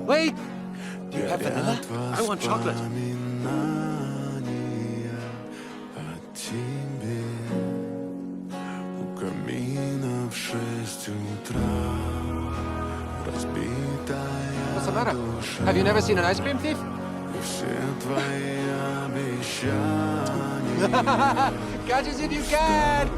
Wait! Do you have vanilla? I want chocolate. What's the matter? Have you never seen an ice cream thief? Catch us if you can!